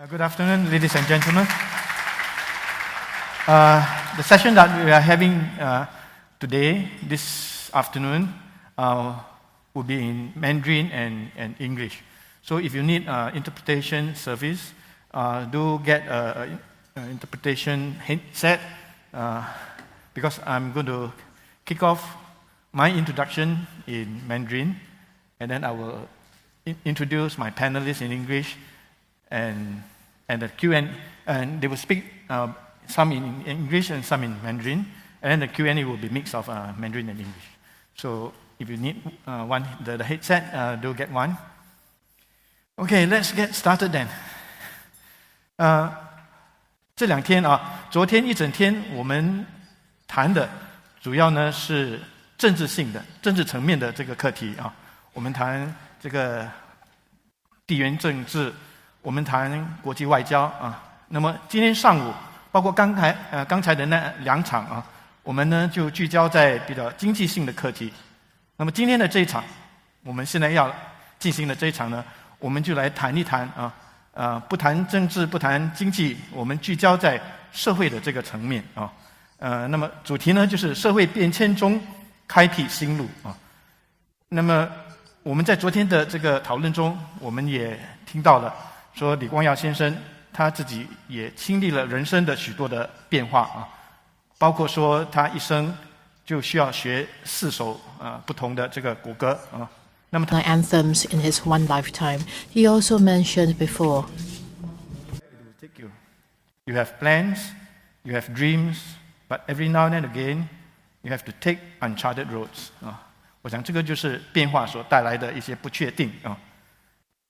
Good afternoon, ladies and gentlemen. The session that we are having today, this afternoon, will be in Mandarin and English. So if you need interpretation service, do get an interpretation headset because I'm going to kick off my introduction in Mandarin, and then I will introduce my panelists in English, and the Q&A, and they will speak some in English and some in Mandarin, and then the Q&A will be a mix of Mandarin and English. So if you need the headset, do get one. Okay, let's get started then. 这两天昨天一整天我们谈的主要呢是政治性的、政治层面的这个课题我们谈这个地缘政治。我们谈国际外交那么今天上午，包括刚才的那两场我们呢就聚焦在比较经济性的课题。那么今天的这一场，我们现在要进行的这一场呢，我们就来谈一谈不谈政治，不谈经济，我们聚焦在社会的这个层面那么主题呢就是社会变迁中开辟新路那么我们在昨天的这个讨论中，我们也听到了。说李光耀先生他自己也经历了人生的许多的变化包括说他一生就需要学4首不同的这个国歌那么 anthems in his one lifetime. He also mentioned before. You have plans, you have dreams, but every now and again you have to take uncharted roads 我想这个就是变化所带来的一些不确定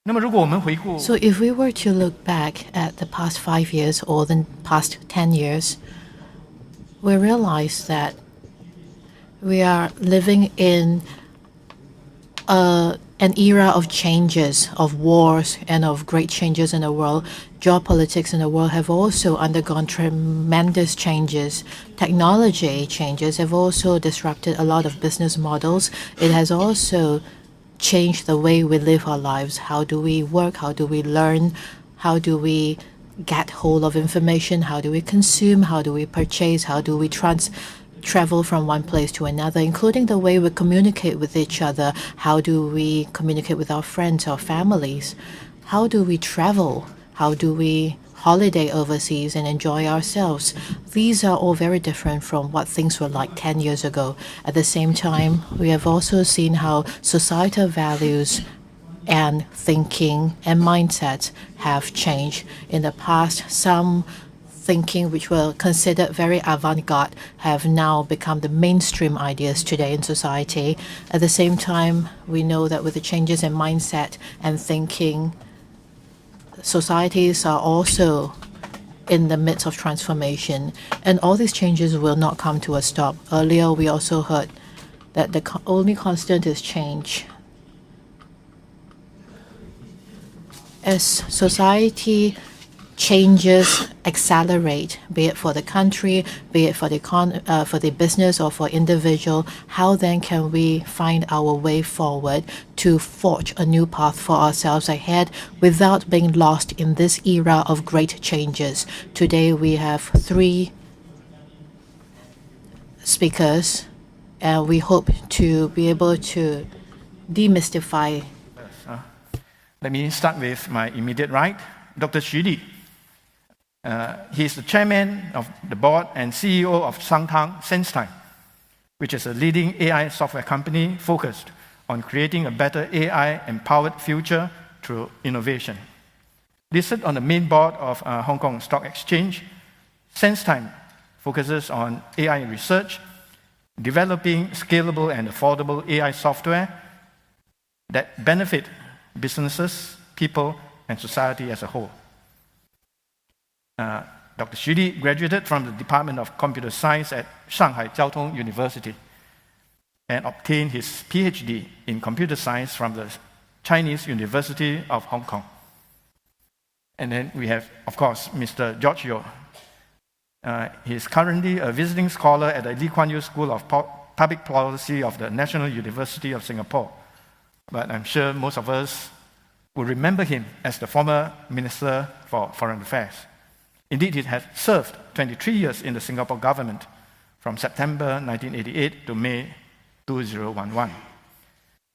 那么如果我们回顾 So if we were to look back at the past 5 years or the past 10 years, we realize that we are living in an era of changes, of wars, and of great changes in the world. Geopolitics in the world have also undergone tremendous changes. Technology changes have also disrupted a lot of business models. It has also change the way we live our lives. How do we work? How do we learn? How do we get hold of information? How do we consume? How do we purchase? How do we travel from one place to another, including the way we communicate with each other? How do we communicate with our friends, our families? How do we travel? How do we holiday overseas and enjoy ourselves? These are all very different from what things were like 10 years ago. At the same time, we have also seen how societal values and thinking and mindsets have changed. In the past, some thinking which were considered very avant-garde have now become the mainstream ideas today in society. At the same time, we know that with the changes in mindset and thinking, societies are also in the midst of transformation, and all these changes will not come to a stop. Earlier, we also heard that the only constant is change. As society changes accelerate, be it for the country, be it for the business or for individual, how then can we find our way forward to forge a new path for ourselves ahead without being lost in this era of great changes? Today we have 3 speakers, and we hope to be able to demystify. Let me start with my immediate right, Dr. Xu Li. He is the chairman of the board and CEO of SenseTime, which is a leading AI software company focused on creating a better AI-empowered future through innovation. Listed on the main board of Hong Kong Stock Exchange, SenseTime focuses on AI research, developing scalable and affordable AI software that benefit businesses, people, and society as a whole. Dr. Xu Li graduated from the Department of Computer Science at Shanghai Jiao Tong University and obtained his PhD in computer science from the Chinese University of Hong Kong. And then we have, of course, Mr. George Yeo. He is currently a visiting scholar at the Lee Kuan Yew School of Public Policy of the National University of Singapore. But I'm sure most of us will remember him as the former Minister for Foreign Affairs. Indeed, he had served 23 years in the Singapore government from September 1988 to May 2011.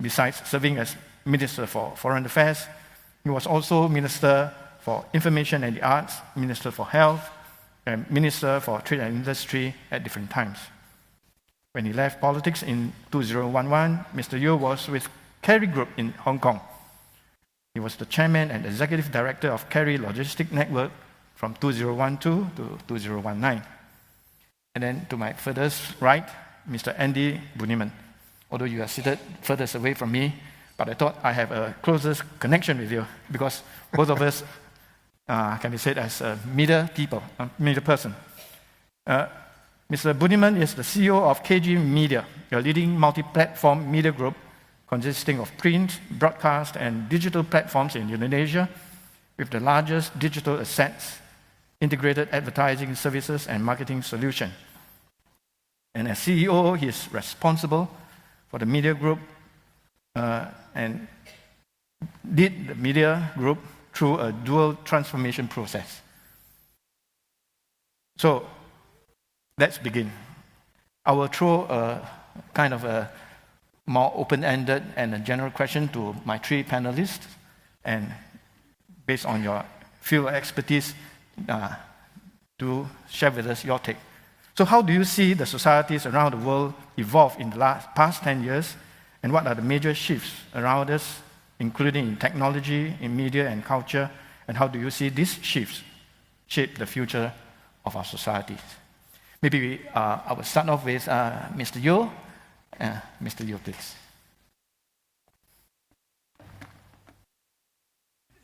Besides serving as Minister for Foreign Affairs, he was also Minister for Information and the Arts, Minister for Health, and Minister for Trade and Industry at different times. When he left politics in 2011, Mr. Yeo was with Kerry Group in Hong Kong. He was the Chairman and Executive Director of Kerry Logistic Network from 2012 to 2019. And then to my furthest right, Mr. Andy Budiman. Although you are seated furthest away from me, but I thought I have a closest connection with you because both of us can be said as media people, media person. Mr. Budiman is the CEO of KG Media, a leading multi-platform media group consisting of print, broadcast, and digital platforms in Indonesia, with the largest digital assets, integrated advertising services, and marketing solution. And as CEO, he is responsible for the media group and lead the media group through a dual transformation process. So let's begin. I will throw a kind of a more open-ended and a general question to my three panelists, and based on your field expertise, to share with us your take. So how do you see the societies around the world evolve in the past 10 years, and what are the major shifts around us, including in technology, in media and culture, and how do you see these shifts shape the future of our societies? Maybe I will start off with Mr. Yeo. Mr. Yeo, please.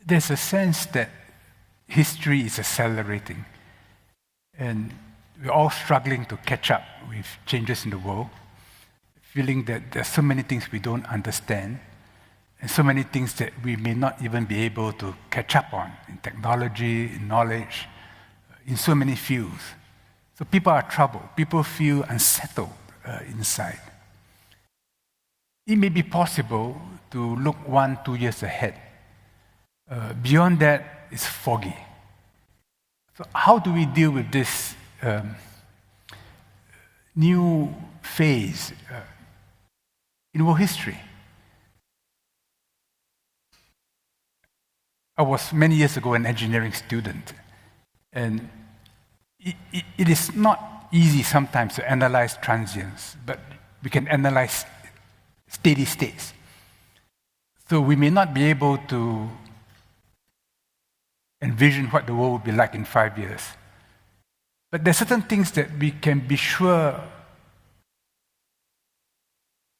There's a sense that history is accelerating, and we're all struggling to catch up with changes in the world, feeling that there's so many things we don't understand, and so many things that we may not even be able to catch up on in technology, in knowledge, in so many fields. So people are troubled. People feel unsettled inside. It may be possible to look 1-2 years ahead. Beyond that, it's foggy. So how do we deal with this new phase in world history? I was many years ago an engineering student, and it is not easy sometimes to analyze transients, but we can analyze steady states. So we may not be able to envision what the world will be like in 5 years. But there are certain things that we can be sure,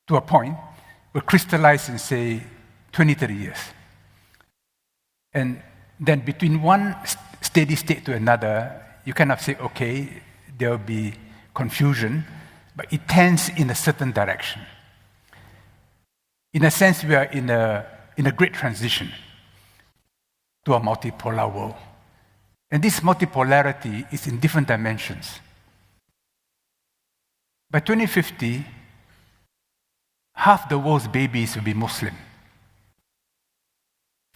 to a point, will crystallize in, say, 20, 30 years. And then between one steady state to another, you kind of say, okay, there will be confusion, but it tends in a certain direction. In a sense, we are in a great transition to a multipolar world. And this multipolarity is in different dimensions. By 2050, half the world's babies will be Muslim.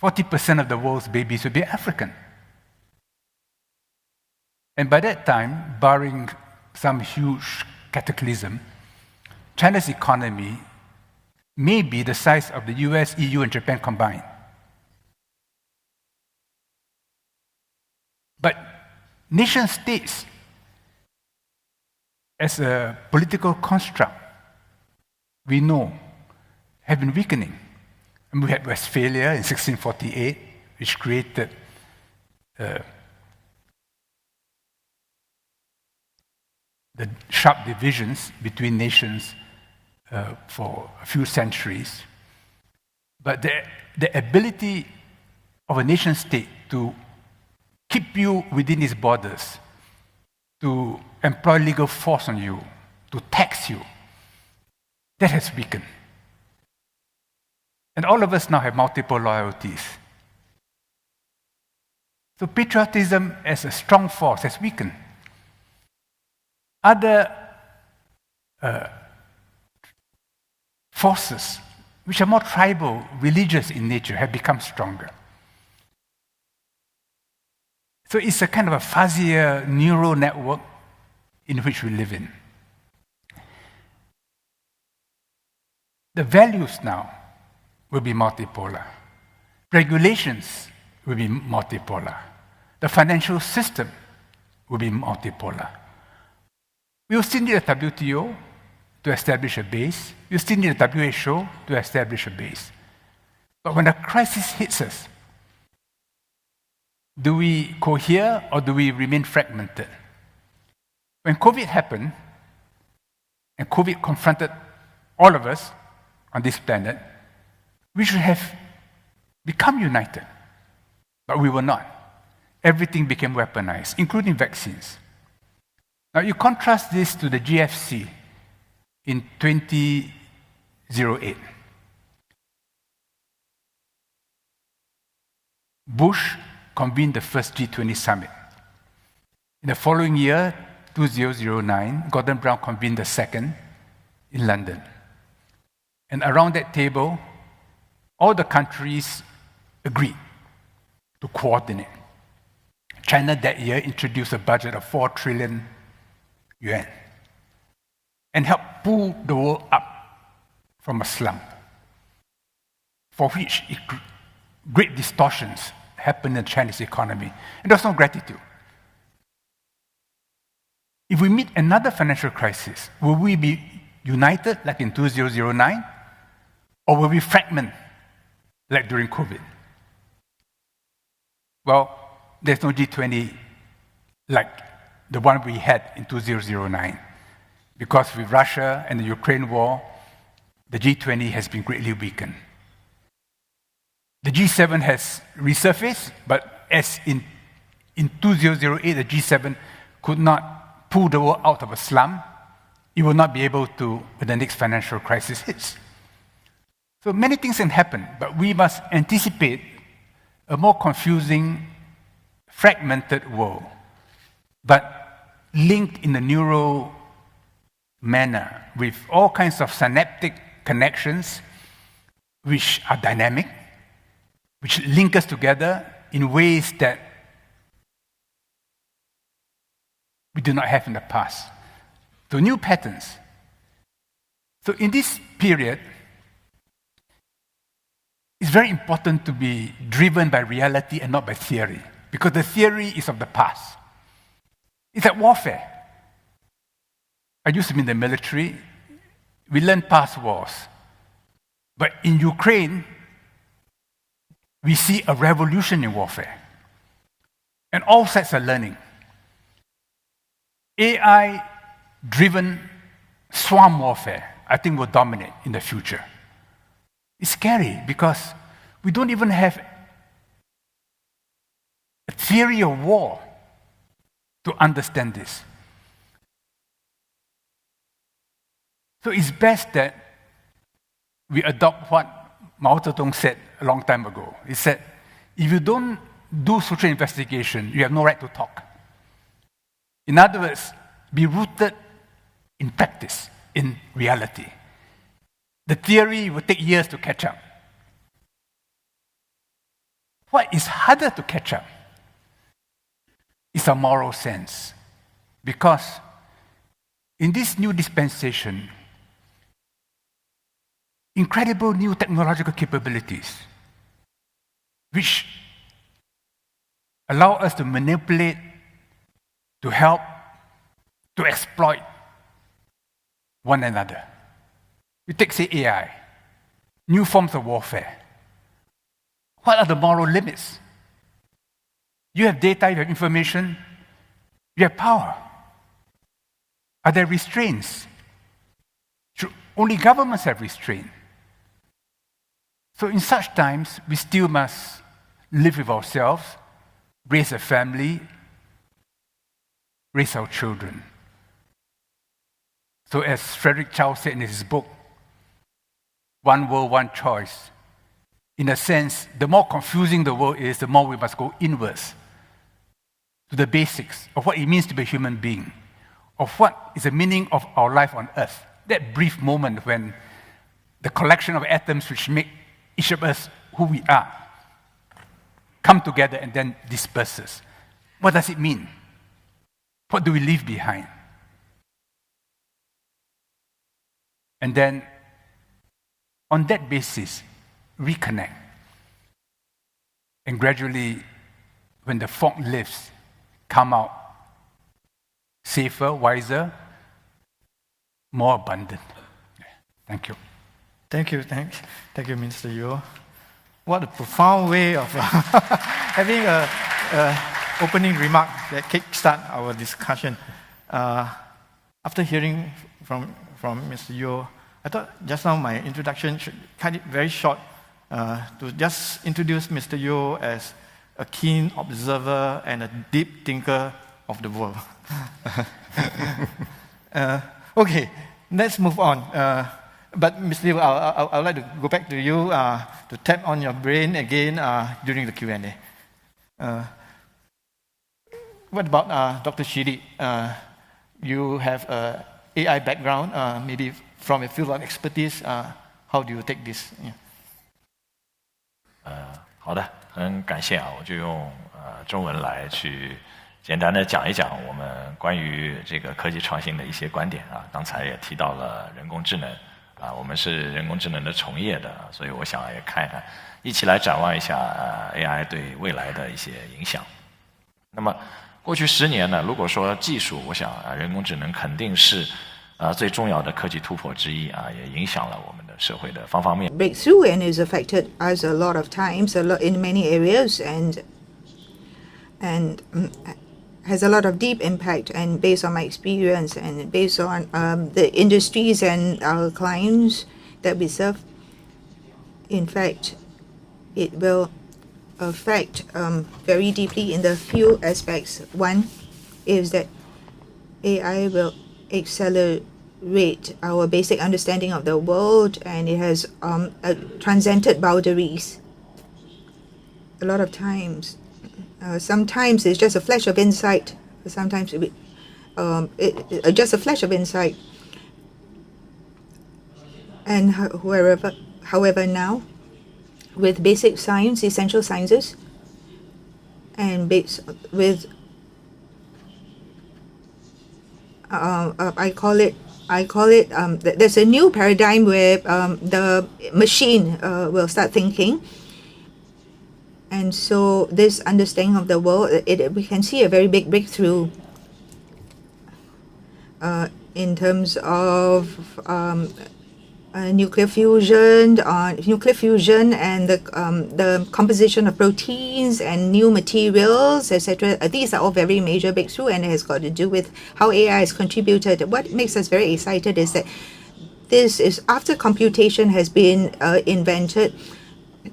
40% of the world's babies will be African. And by that time, barring some huge cataclysm, China's economy may be the size of the US, EU, and Japan combined. But nation-states, as a political construct, we know, have been weakening. And we had Westphalia in 1648, which created the sharp divisions between nations for a few centuries. But the ability of a nation-state to keep you within its borders, to employ legal force on you, to tax you, that has weakened. And all of us now have multiple loyalties. So patriotism as a strong force has weakened. Other forces, which are more tribal, religious in nature, have become stronger. So it's a kind of a fuzzier neural network in which we live in. The values now will be multipolar. Regulations will be multipolar. The financial system will be multipolar. We will still need a WTO to establish a base. We still need a WHO to establish a base. But when a crisis hits us, do we cohere or do we remain fragmented? When COVID happened, and COVID confronted all of us on this planet, we should have become united. But we were not. Everything became weaponized, including vaccines. Now you contrast this to the GFC in 2008. Bush convened the first G20 summit. In the following year, 2009, Gordon Brown convened the second in London. And around that table, all the countries agreed to coordinate. China that year introduced a budget of 4 trillion yuan and helped pull the world up from a slump, for which great distortions happened in the Chinese economy. And there was no gratitude. If we meet another financial crisis, will we be united like in 2009? Or will we fragment like during COVID? Well, there's no G20 like the one we had in 2009. Because with Russia and the Ukraine war, the G20 has been greatly weakened. The G7 has resurfaced, but as in 2008, the G7 could not pull the world out of a slum. It will not be able to when the next financial crisis hits. So many things can happen, but we must anticipate a more confusing, fragmented world, but linked in a neural manner with all kinds of synaptic connections which are dynamic, which link us together in ways that we do not have in the past. So new patterns. So in this period, it's very important to be driven by reality and not by theory, because the theory is of the past. It's like warfare. I used to be in the military. We learned past wars. But in Ukraine, we see a revolution in warfare. And all sides are learning. AI-driven swarm warfare, I think, will dominate in the future. It's scary because we don't even have a theory of war to understand this. So it's best that we adopt what Mao Zedong said a long time ago. He said, if you don't do social investigation, you have no right to talk. In other words, be rooted in practice, in reality. The theory will take years to catch up. What is harder to catch up is a moral sense. Because in this new dispensation, incredible new technological capabilities, which allow us to manipulate, to help, to exploit one another. You take, say, AI, new forms of warfare. What are the moral limits? You have data, you have information, you have power. Are there restraints? Should only governments have restraint? So in such times, we still must live with ourselves, raise a family, raise our children. So as Frederick Chow said in his book, One World, One Choice, in a sense, the more confusing the world is, the more we must go inwards to the basics of what it means to be a human being, of what is the meaning of our life on earth. That brief moment when the collection of atoms which make each of us who we are, come together and then disperses. What does it mean? What do we leave behind? And then, on that basis, reconnect. And gradually, when the fog lifts, come out safer, wiser, more abundant. Thank you. Thank you, Mr. Yeo. What a profound way of having a opening remark that kickstart our discussion. After hearing from Mr. Yeo, I thought just now my introduction should cut it very short to just introduce Mr. Yeo as a keen observer and a deep thinker of the world. Okay, let's move on. But Mr. Yeo, I would like to go back to you to tap on your brain again during the Q&A. What about Dr. Shiri? You have an AI background, maybe from a field of expertise. How do you take this? Yeah. 好的，很感谢啊，我就用中文来去简单的讲一讲我们关于这个科技创新的一些观点啊。刚才也提到了人工智能啊，我们是人工智能的从业的，所以我想也看一看，一起来展望一下AI 对未来的一些影响。那么过去10年呢，如果说技术，我想人工智能肯定是最重要的科技突破之一啊，也影响了我们的社会的方方面面。 Breakthrough and has affected us a lot of times, in many areas, and has a lot of deep impact. And based on my experience and based on the industries and our clients that we serve, in fact, it will affect very deeply in the few aspects. One is that AI will accelerate our basic understanding of the world, and it has transcended boundaries. A lot of times, sometimes it's just a flash of insight. Sometimes just a flash of insight. And however now, with basic science, essential sciences, and with I call it there's a new paradigm where the machine will start thinking, and so this understanding of the world, we can see a very big breakthrough in terms of nuclear fusion and the composition of proteins and new materials, etc. These are all very major breakthrough, and it has got to do with how AI has contributed. What makes us very excited is that this is after computation has been invented.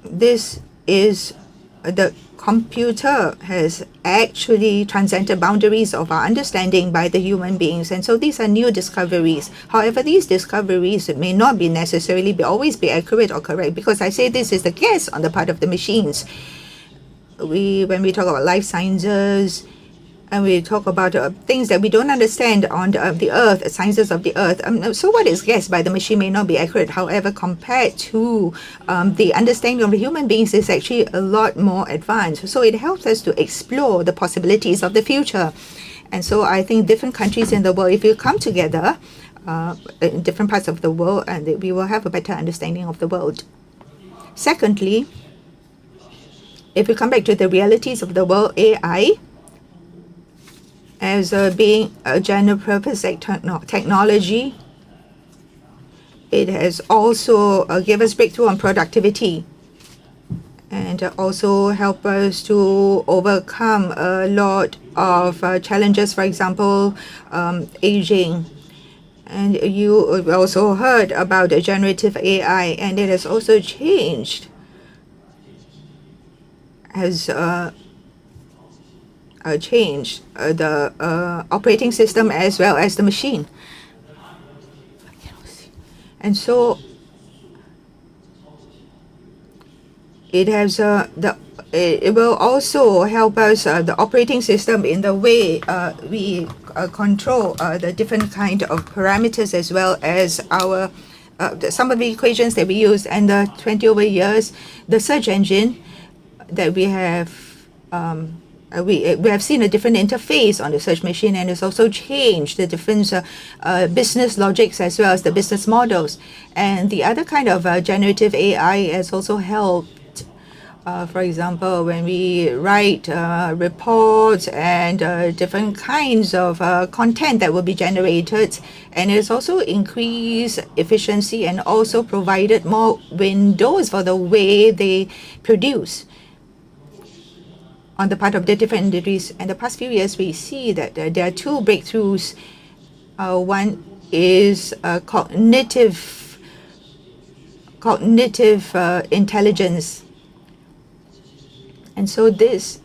This is the computer has actually transcended boundaries of our understanding by the human beings, and so these are new discoveries. However, these discoveries may not be necessarily always be accurate or correct, because I say this is the guess on the part of the machines. When we talk about life sciences, and we talk about things that we don't understand on the earth, sciences of the earth. So what is guessed by the machine may not be accurate. However, compared to the understanding of the human beings is actually a lot more advanced. So it helps us to explore the possibilities of the future. And so I think different countries in the world, if you come together in different parts of the world, and we will have a better understanding of the world. Secondly, if we come back to the realities of the world, AI, as being a general purpose technology, it has also given us breakthrough on productivity, and also help us to overcome a lot of challenges, for example, aging. And you also heard about the generative AI, and it has also changed the operating system as well as the machine. And so it has it will also help us the operating system in the way we control the different kind of parameters, as well as our some of the equations that we use, and the 20 over years, the search engine that we have. We have seen a different interface on the search machine, and it's also changed the different business logics as well as the business models. And the other kind of generative AI has also helped. For example, when we write reports and different kinds of content that will be generated, and it's also increased efficiency and also provided more windows for the way they produce on the part of the different industries. In the past few years, we see that there are two breakthroughs. One is cognitive intelligence. And so the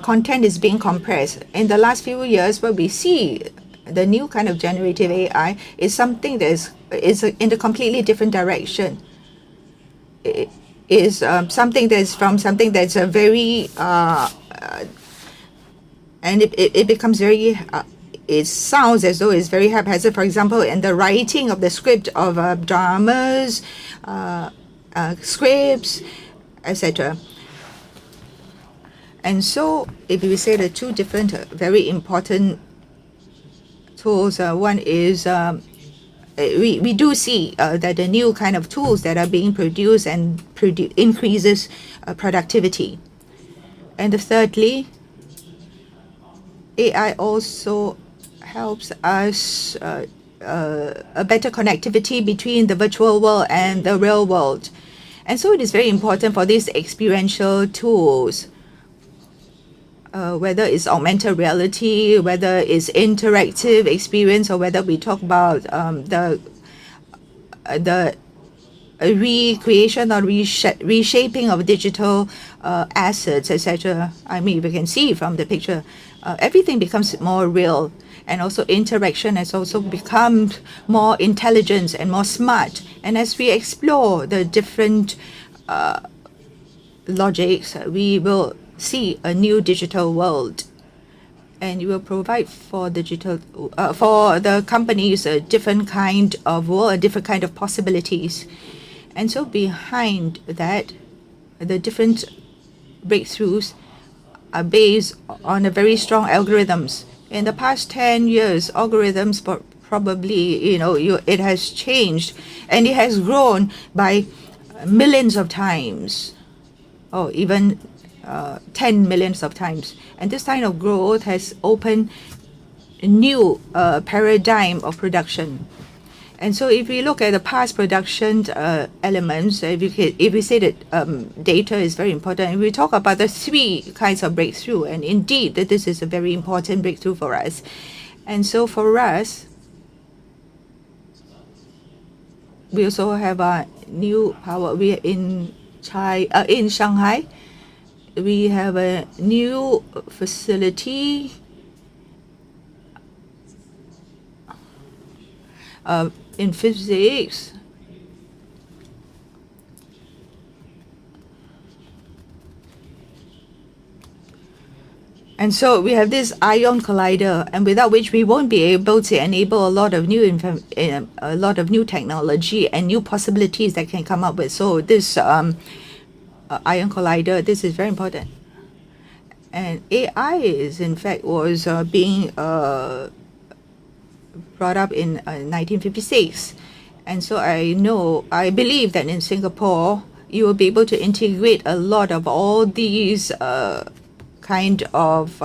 content is being compressed. In the last few years, what we see, the new kind of generative AI is something that is in a completely different direction. It is something that's from something that's a very and it becomes very it sounds as though it's very haphazard. For example, in the writing of the script of dramas, scripts, etc. And so if we say the two different very important tools, one is we do see that the new kind of tools that are being produced and increases productivity. And thirdly, AI also helps us a better connectivity between the virtual world and the real world. And so it is very important for these experiential tools, whether it's augmented reality, whether it's interactive experience, or whether we talk about the recreation or reshaping of digital assets, etc. I mean, we can see from the picture, everything becomes more real, and also interaction has also become more intelligent and more smart. And as we explore the different logics, we will see a new digital world, and it will provide for digital for the companies a different kind of world, a different kind of possibilities. And so behind that, the different breakthroughs are based on a very strong algorithms. In the past 10 years, algorithms probably, it has changed, and it has grown by millions of times, or even 10 millions of times. And this kind of growth has opened a new paradigm of production. And so if we look at the past production elements, if we say that data is very important, and we talk about the three kinds of breakthrough, and indeed that this is a very important breakthrough for us. And so for us, we also have a new power. We are in Shanghai. We have a new facility in physics. And so we have this ion collider, and without which we won't be able to enable a lot of new technology and new possibilities that can come up with. So this ion collider, this is very important. And AI is, in fact, was being brought up in 1956. And so I believe that in Singapore, you will be able to integrate a lot of all these kind of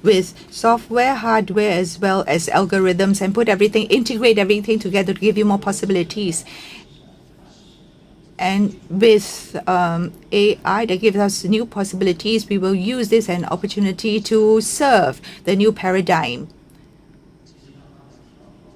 with software, hardware, as well as algorithms, and integrate everything together to give you more possibilities. And with AI that gives us new possibilities, we will use this as an opportunity to serve the new paradigm.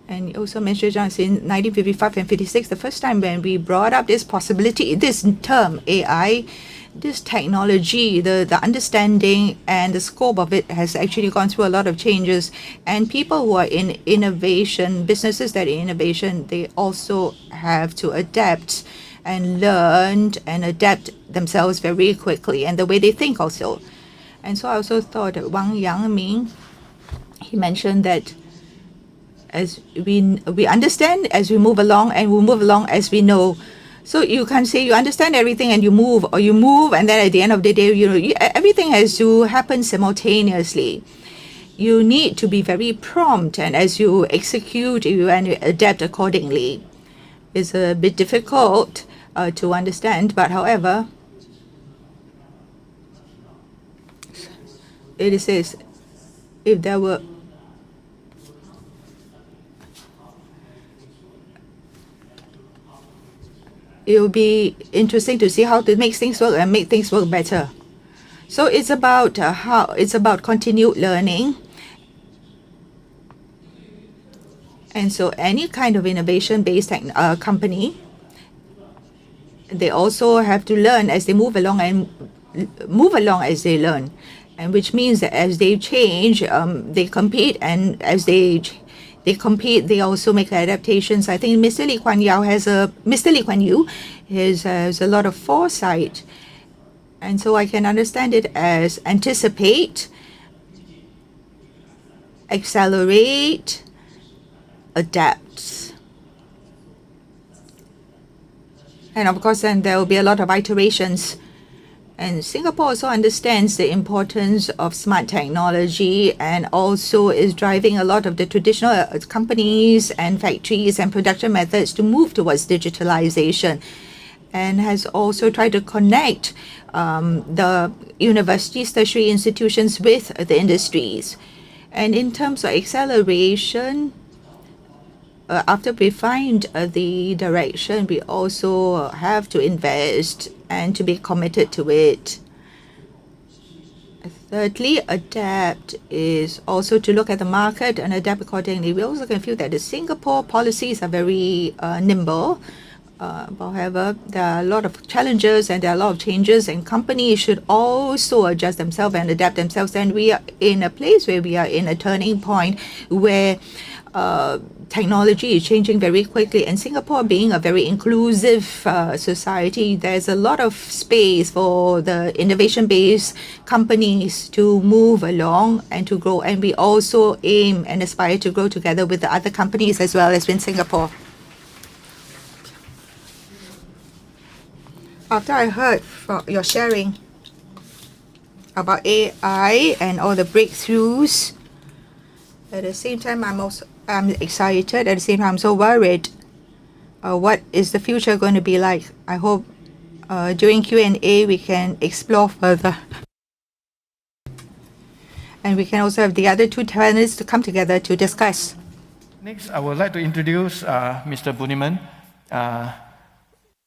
And also mentioned in 1955 and 56, the first time when we brought up this possibility, this term AI, this technology, the understanding and the scope of it has actually gone through a lot of changes. And people who are in innovation, businesses that are in innovation, they also have to adapt and learn and adapt themselves very quickly, and the way they think also. And so I also thought that Wang Yangming, he mentioned that as we understand as we move along, and we move along as we know. So you can't say you understand everything and you move, or you move and then at the end of the day, everything has to happen simultaneously. You need to be very prompt, and as you execute, you adapt accordingly. It's a bit difficult to understand, but however, it says if there were it will be interesting to see how to make things work and make things work better. So it's about continued learning. And so any kind of innovation-based company, they also have to learn as they move along and move along as they learn. And which means that as they change, they compete, and as they compete, they also make adaptations. I think Mr. Lee Kuan Yew has a lot of foresight, and so I can understand it as anticipate, accelerate, adapt. And of course, then there will be a lot of iterations. And Singapore also understands the importance of smart technology, and also is driving a lot of the traditional companies and factories and production methods to move towards digitalization, and has also tried to connect the universities, tertiary institutions with the industries. And in terms of acceleration, after we find the direction, we also have to invest and to be committed to it. Thirdly, adapt is also to look at the market and adapt accordingly. We also can feel that the Singapore policies are very nimble. However, there are a lot of challenges and there are a lot of changes, and companies should also adjust themselves and adapt themselves. And we are in a place where we are in a turning point where technology is changing very quickly, and Singapore being a very inclusive society, there's a lot of space for the innovation-based companies to move along and to grow, and we also aim and aspire to grow together with the other companies as well as in Singapore. After I heard from your sharing about AI and all the breakthroughs, at the same time I'm excited. At the same time, I'm so worried. What is the future going to be like? I hope during Q&A we can explore further. And we can also have the other two panelists to come together to discuss. Next, I would like to introduce Mr. Budiman.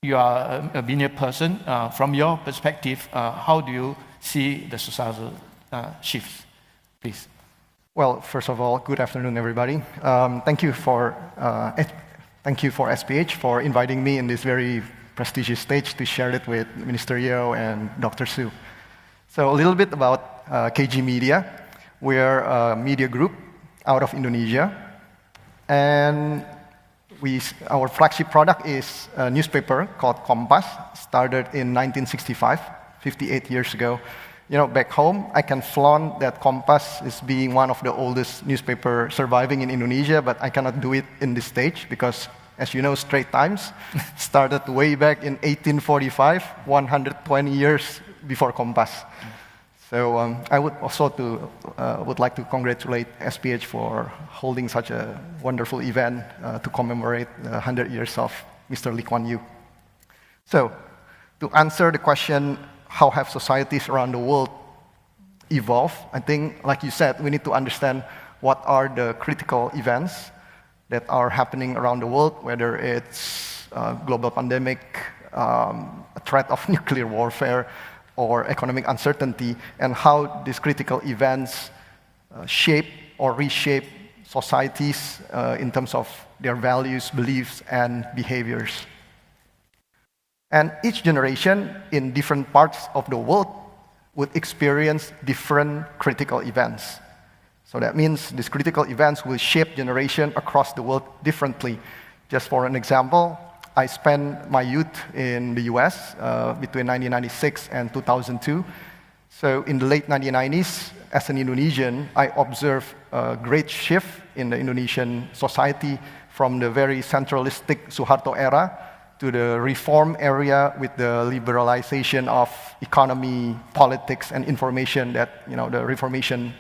You are a senior person. From your perspective, how do you see the societal shifts? Please. Well, first of all, good afternoon, everybody. Thank you for SPH for inviting me in this very prestigious stage to share it with Minister Yeo and Dr. Su. So a little bit about KG Media. We're a media group out of Indonesia, and our flagship product is a newspaper called Kompas, started in 1965, 58 years ago. You know, back home, I can flaunt that Kompas is being one of the oldest newspaper surviving in Indonesia, but I cannot do it in this stage because, as you know, Straits started way back in 1845, 120 years before Kompas. So I would also would like to congratulate SPH for holding such a wonderful event to commemorate the 100 years of Mr. Lee Kuan Yew. So to answer the question, how have societies around the world evolved? I think, like you said, we need to understand what are the critical events that are happening around the world, whether it's global pandemic, a threat of nuclear warfare, or economic uncertainty, and how these critical events shape or reshape societies in terms of their values, beliefs, and behaviors. And each generation in different parts of the world would experience different critical events. So that means these critical events will shape generation across the world differently. Just for an example, I spent my youth in the US between 1996 and 2002. So in the late 1990s, as an Indonesian, I observed a great shift in the Indonesian society from the very centralistic Suharto era to the reform area with the liberalization of economy, politics, and information that the Reformation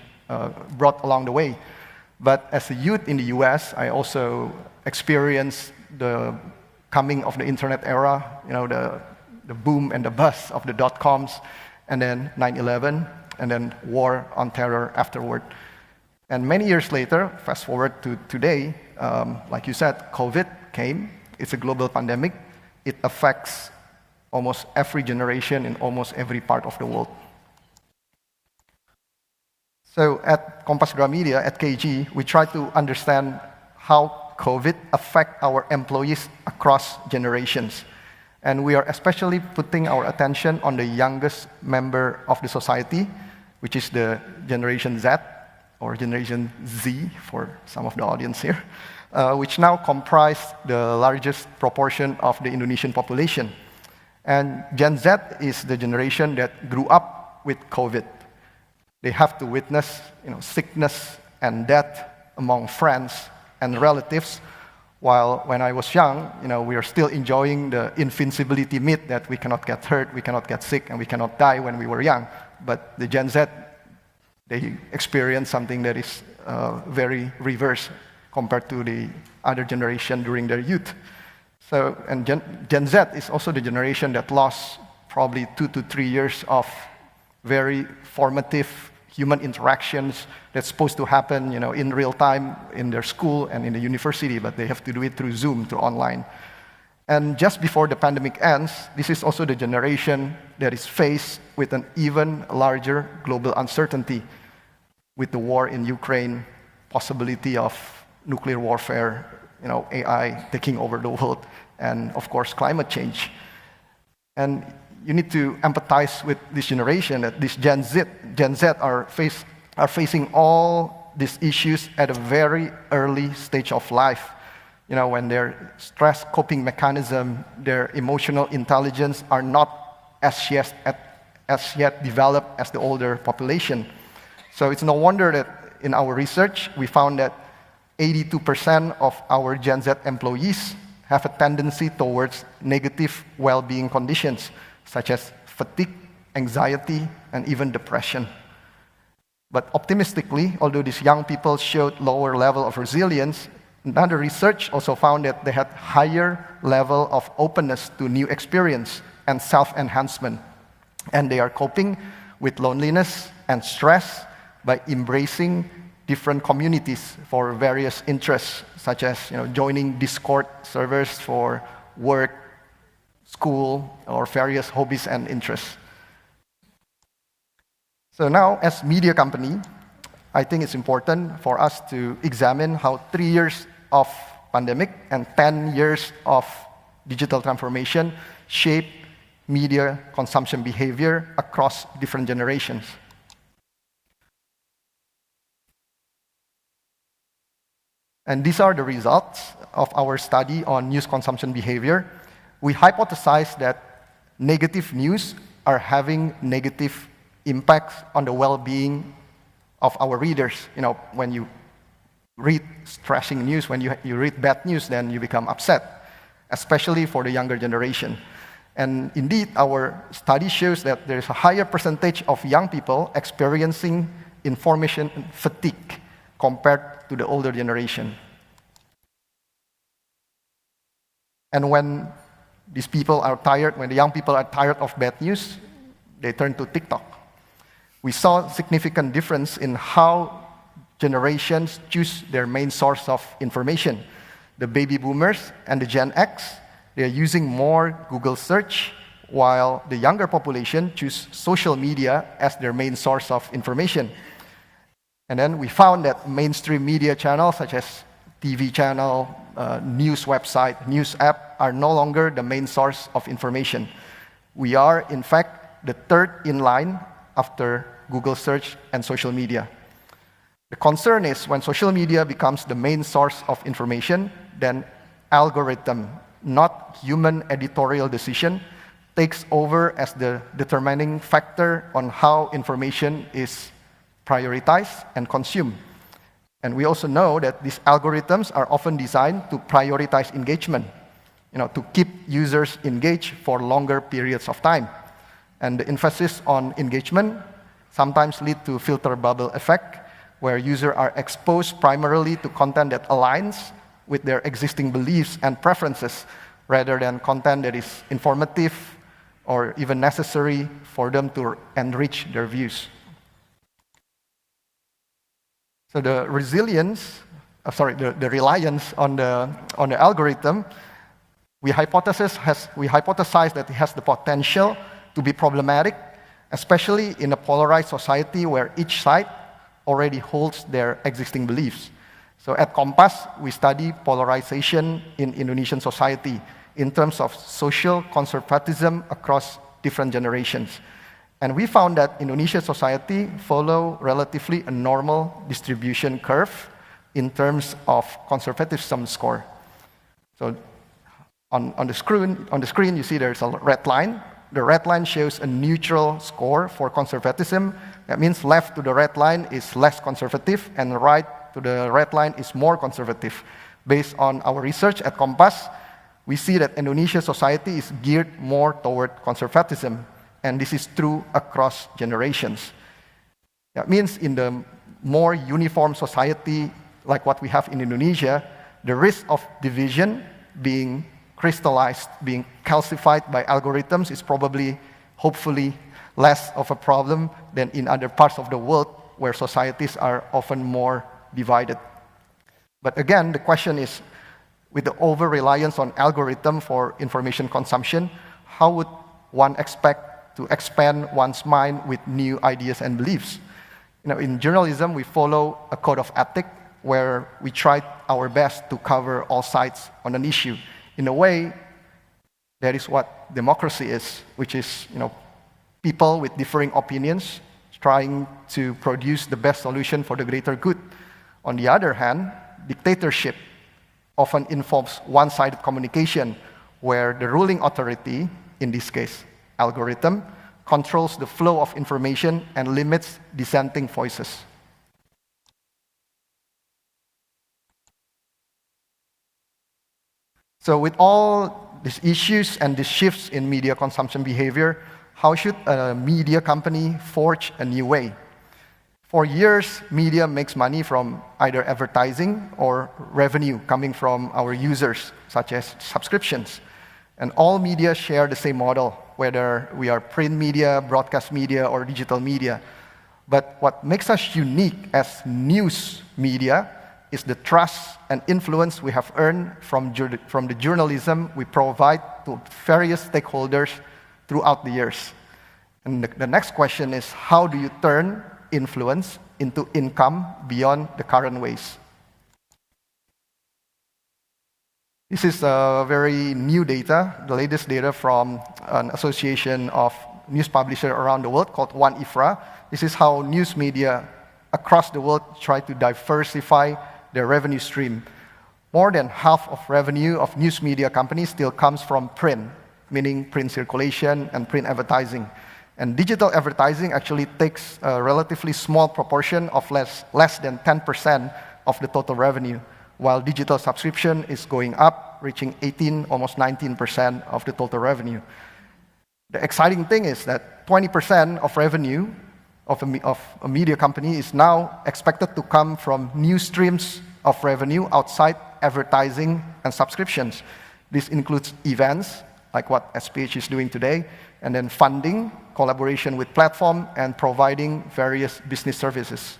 brought along the way. But as a youth in the US, I also experienced the coming of the internet era, the boom and the bust of the dot-coms, and then 9/11, and then war on terror afterward. And many years later, fast forward to today, like you said, COVID came. It's a global pandemic. It affects almost every generation in almost every part of the world. So at Kompas Gramedia, at KG, we try to understand how COVID affect our employees across generations. And we are especially putting our attention on the youngest member of the society, which is the Generation Z, or Generation Z for some of the audience here, which now comprise the largest proportion of the Indonesian population. And Gen Z is the generation that grew up with COVID. They have to witness sickness and death among friends and relatives, while when I was young, we are still enjoying the invincibility myth that we cannot get hurt, we cannot get sick, and we cannot die when we were young. But the Gen Z, they experience something that is very reverse compared to the other generation during their youth. So, and Gen Z is also the generation that lost probably 2 to 3 years of very formative human interactions that's supposed to happen, in real time in their school and in the university, but they have to do it through Zoom, through online. And just before the pandemic ends, this is also the generation that is faced with an even larger global uncertainty with the war in Ukraine, possibility of nuclear warfare, AI taking over the world, and of course, climate change. And you need to empathize with this generation, that this Gen Z are facing all these issues at a very early stage of life. When their stress coping mechanism, their emotional intelligence are not as yet developed as the older population. So it's no wonder that in our research, we found that 82% of our Gen Z employees have a tendency towards negative well-being conditions, such as fatigue, anxiety, and even depression. But optimistically, although these young people showed lower level of resilience, another research also found that they had higher level of openness to new experience and self-enhancement. And they are coping with loneliness and stress by embracing different communities for various interests, such as joining Discord servers for work, school, or various hobbies and interests. So now, as media company, I think it's important for us to examine how 3 years of pandemic and 10 years of digital transformation shape media consumption behavior across different generations. And these are the results of our study on news consumption behavior. We hypothesize that negative news are having negative impacts on the well-being of our readers. When you read stressing news, when you read bad news, then you become upset, especially for the younger generation. And indeed, our study shows that there's a higher percentage of young people experiencing information fatigue compared to the older generation. And when these people are tired, when the young people are tired of bad news, they turn to TikTok. We saw significant difference in how generations choose their main source of information. The baby boomers and the Gen X, they are using more Google search, while the younger population choose social media as their main source of information. And then we found that mainstream media channels such as TV channel, news website, news app are no longer the main source of information. We are, in fact, the third in line after Google search and social media. The concern is when social media becomes the main source of information, then algorithm, not human editorial decision, takes over as the determining factor on how information is prioritized and consumed. And we also know that these algorithms are often designed to prioritize engagement, to keep users engaged for longer periods of time. And the emphasis on engagement sometimes lead to filter bubble effect, where users are exposed primarily to content that aligns with their existing beliefs and preferences, rather than content that is informative or even necessary for them to enrich their views. So the reliance on the algorithm, we hypothesize that it has the potential to be problematic, especially in a polarized society where each side already holds their existing beliefs. So at Kompas, we study polarization in Indonesian society in terms of social conservatism across different generations. And we found that Indonesian society follow relatively a normal distribution curve in terms of conservatism score. So on the screen, you see there's a red line. The red line shows a neutral score for conservatism. That means left to the red line is less conservative, and right to the red line is more conservative. Based on our research at Kompas, we see that Indonesian society is geared more toward conservatism, and this is true across generations. That means in the more uniform society like what we have in Indonesia, the risk of division being crystallized, being calcified by algorithms is probably, hopefully, less of a problem than in other parts of the world where societies are often more divided. But again, the question is, with the over-reliance on algorithm for information consumption, how would one expect to expand one's mind with new ideas and beliefs? In journalism, we follow a code of ethics where we try our best to cover all sides on an issue. In a way, that is what democracy is, which is people with differing opinions trying to produce the best solution for the greater good. On the other hand, dictatorship often involves one-sided communication, where the ruling authority, in this case algorithm, controls the flow of information and limits dissenting voices. So with all these issues and these shifts in media consumption behavior, how should a media company forge a new way? For years, media makes money from either advertising or revenue coming from our users, such as subscriptions. And all media share the same model, whether we are print media, broadcast media, or digital media. But what makes us unique as news media is the trust and influence we have earned from the journalism we provide to various stakeholders throughout the years. And the next question is, how do you turn influence into income beyond the current ways? This is very new data, the latest data from an association of news publishers around the world called One IFRA. This is how news media across the world try to diversify their revenue stream. More than half of revenue of news media companies still comes from print, meaning print circulation and print advertising. And digital advertising actually takes a relatively small proportion of less than 10% of the total revenue, while digital subscription is going up, reaching 18, almost 19% of the total revenue. The exciting thing is that 20% of revenue of a media company is now expected to come from new streams of revenue outside advertising and subscriptions. This includes events, like what SPH is doing today, and then funding, collaboration with platform, and providing various business services.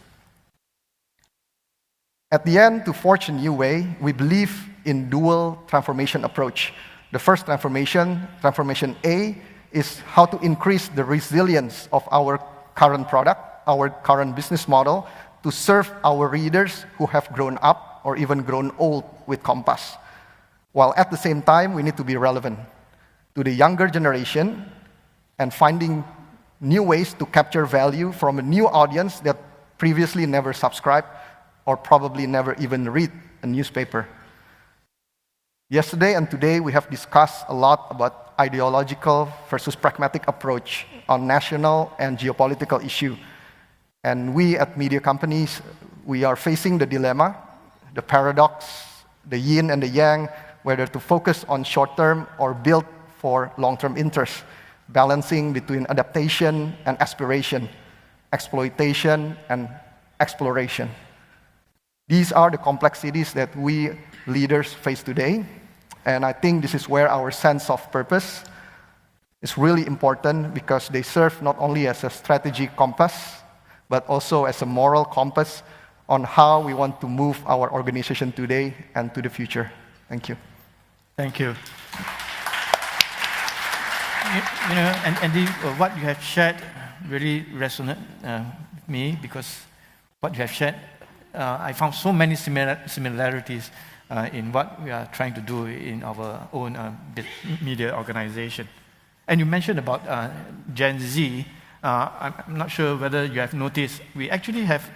At the end, to forge a new way, we believe in dual transformation approach. The first transformation A, is how to increase the resilience of our current product, our current business model, to serve our readers who have grown up or even grown old with Kompas. While at the same time, we need to be relevant to the younger generation and finding new ways to capture value from a new audience that previously never subscribed or probably never even read a newspaper. Yesterday and today, we have discussed a lot about ideological versus pragmatic approach on national and geopolitical issue. And we at media companies, we are facing the dilemma, the paradox, the yin and the yang, whether to focus on short-term or build for long-term interests, balancing between adaptation and aspiration, exploitation and exploration. These are the complexities that we leaders face today, and I think this is where our sense of purpose is really important, because they serve not only as a strategic compass, but also as a moral compass on how we want to move our organization today and to the future. Thank you. Thank you. You know, and what you have shared really resonated with me, because what you have shared, I found so many similarities in what we are trying to do in our own media organization. And you mentioned about Gen Z. I'm not sure whether you have noticed, we actually have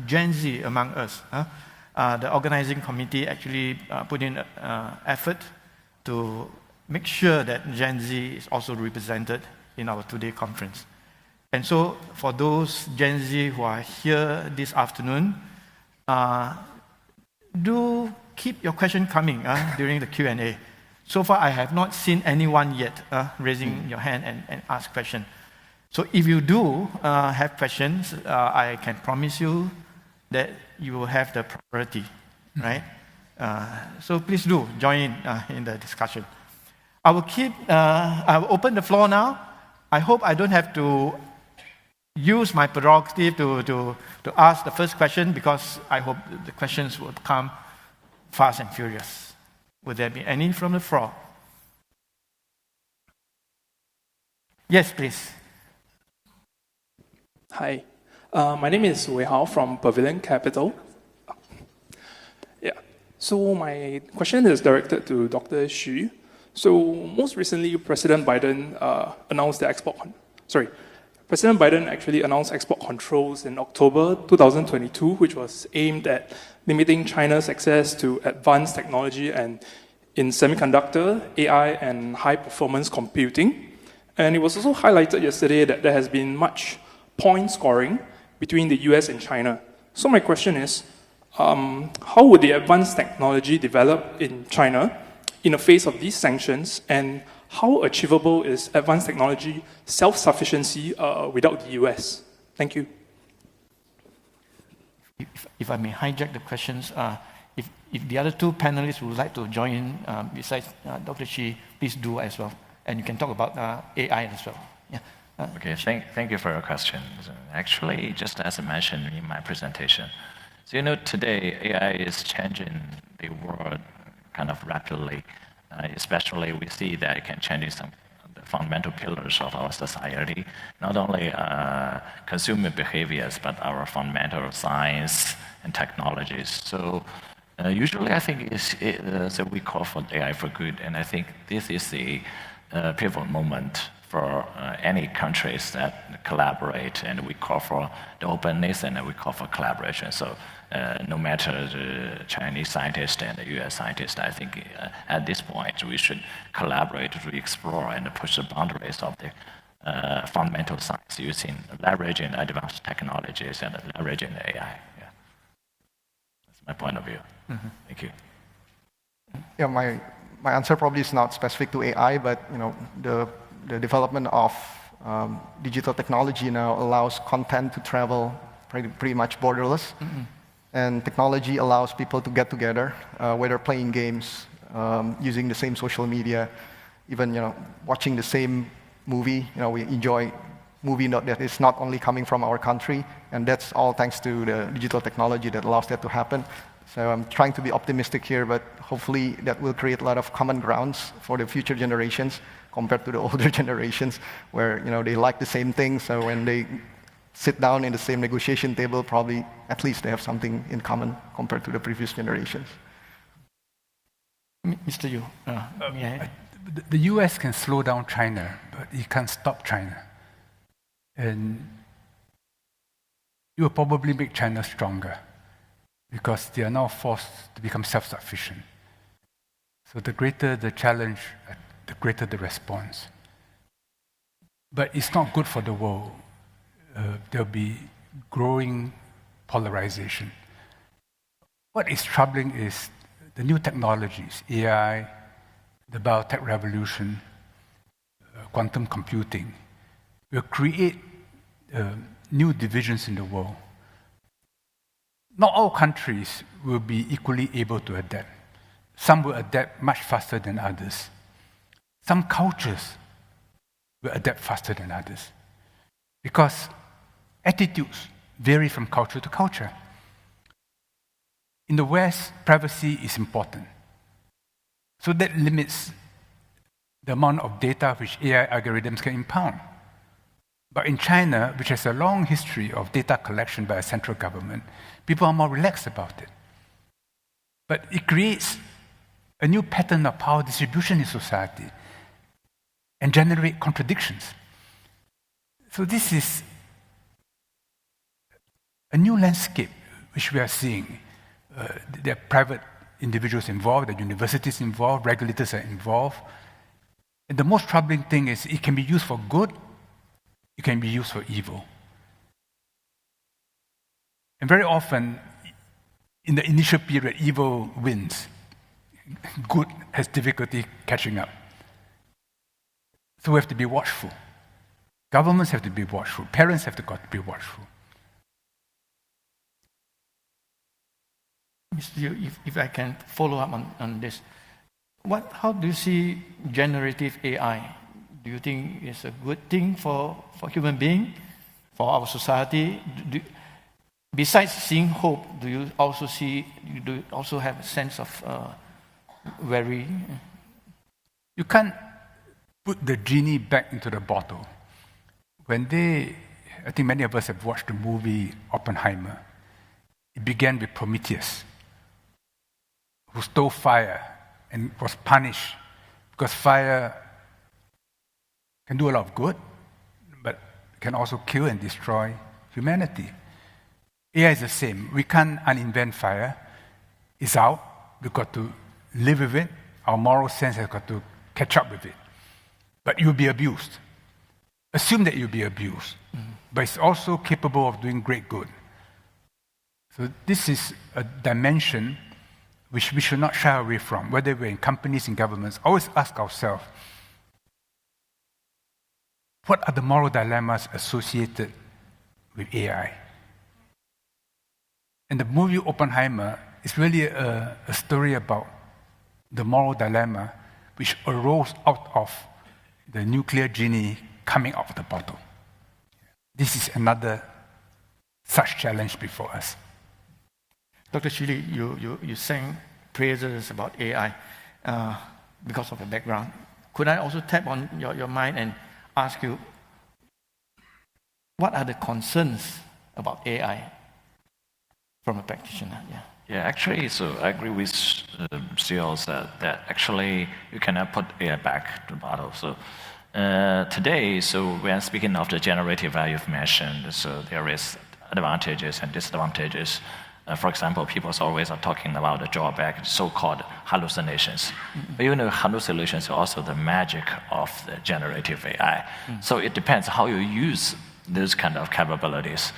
Gen Z among us. The organizing committee actually put in effort to make sure that Gen Z is also represented in our today conference. And so for those Gen Z who are here this afternoon, do keep your question coming during the Q&A. So far, I have not seen anyone yet raising your hand and ask question. So if you do have questions, I can promise you that you will have the priority, right? So please do join in the discussion. I will open the floor now. I hope I don't have to use my prerogative to ask the first question, because I hope the questions will come fast and furious. Would there be any from the floor? Yes, please. Hi, my name is Wei Hao from Pavilion Capital. Yeah, so my question is directed to Dr. Xu. So most recently, President Biden President Biden actually announced export controls in October 2022, which was aimed at limiting China's access to advanced technology and in semiconductor, AI, and high-performance computing. And it was also highlighted yesterday that there has been much point scoring between the US and China. So my question is, how would the advanced technology develop in China in the face of these sanctions, and how achievable is advanced technology self-sufficiency without the US? Thank you. If I may hijack the questions, if the other two panelists would like to join in, besides Dr. Shi, please do as well. And you can talk about AI as well. Yeah. Okay, thank you for your questions. Actually, just as I mentioned in my presentation, so you know today AI is changing the world kind of rapidly. Especially we see that it can change some of the fundamental pillars of our society, not only consumer behaviors, but our fundamental science and technologies. So usually I think so we call for AI for good, and I think this is the pivotal moment for any countries that collaborate, and we call for the openness and we call for collaboration. So no matter the Chinese scientists and the US scientists, I think at this point we should collaborate to explore and push the boundaries of the fundamental science using leveraging advanced technologies and leveraging AI. Yeah. That's my point of view. Mm-hmm. Thank you. Yeah, my answer probably is not specific to AI, but you know the development of digital technology now allows content to travel pretty much borderless. Mm-hmm. And technology allows people to get together, whether playing games, using the same social media, even watching the same movie. We enjoy movie that is not only coming from our country, and that's all thanks to the digital technology that allows that to happen. So I'm trying to be optimistic here, but hopefully that will create a lot of common grounds for the future generations compared to the older generations, where they like the same things. So when they sit down in the same negotiation table, probably at least they have something in common compared to the previous generations. Mr. Yu, the US can slow down China, but it can't stop China. And it will probably make China stronger, because they are now forced to become self-sufficient. So the greater the challenge, the greater the response. But it's not good for the world. There'll be growing polarization. What is troubling is the new technologies, AI, the biotech revolution, quantum computing, will create new divisions in the world. Not all countries will be equally able to adapt. Some will adapt much faster than others. Some cultures will adapt faster than others. Because attitudes vary from culture to culture. In the West, privacy is important. So that limits the amount of data which AI algorithms can impound. But in China, which has a long history of data collection by a central government, people are more relaxed about it. But it creates a new pattern of power distribution in society and generate contradictions. So this is a new landscape which we are seeing. There are private individuals involved, there are universities involved, regulators are involved. And the most troubling thing is it can be used for good, it can be used for evil. And very often, in the initial period, evil wins. Good has difficulty catching up. So we have to be watchful. Governments have to be watchful. Parents have to be watchful. Mr. Liu, if I can follow up on this. How do you see generative AI? Do you think it's a good thing for human beings, for our society? Besides seeing hope, do you also have a sense of worry? You can't put the genie back into the bottle. I think many of us have watched the movie Oppenheimer. It began with Prometheus, who stole fire and was punished because fire can do a lot of good, but can also kill and destroy humanity. AI is the same. We can't uninvent fire. It's out. We've got to live with it. Our moral sense has got to catch up with it. But you'll be abused. Assume that you'll be abused. But it's also capable of doing great good. So this is a dimension which we should not shy away from, whether we're in companies, in governments. Always ask ourselves, what are the moral dilemmas associated with AI? And the movie Oppenheimer is really a story about the moral dilemma which arose out of the nuclear genie coming out of the bottle. This is another such challenge before us. Dr. Shili, you sang praises about AI because of your background. Could I also tap on your mind and ask you, what are the concerns about AI from a practitioner? Yeah, actually, so I agree with CEOs that actually you cannot put AI back to the bottle. So today, so when speaking of the generative AI you've mentioned, so there is advantages and disadvantages. For example, people always are talking about the drawback, so-called hallucinations. But you know, hallucinations are also the magic of the generative AI. So it depends how you use those kind of capabilities.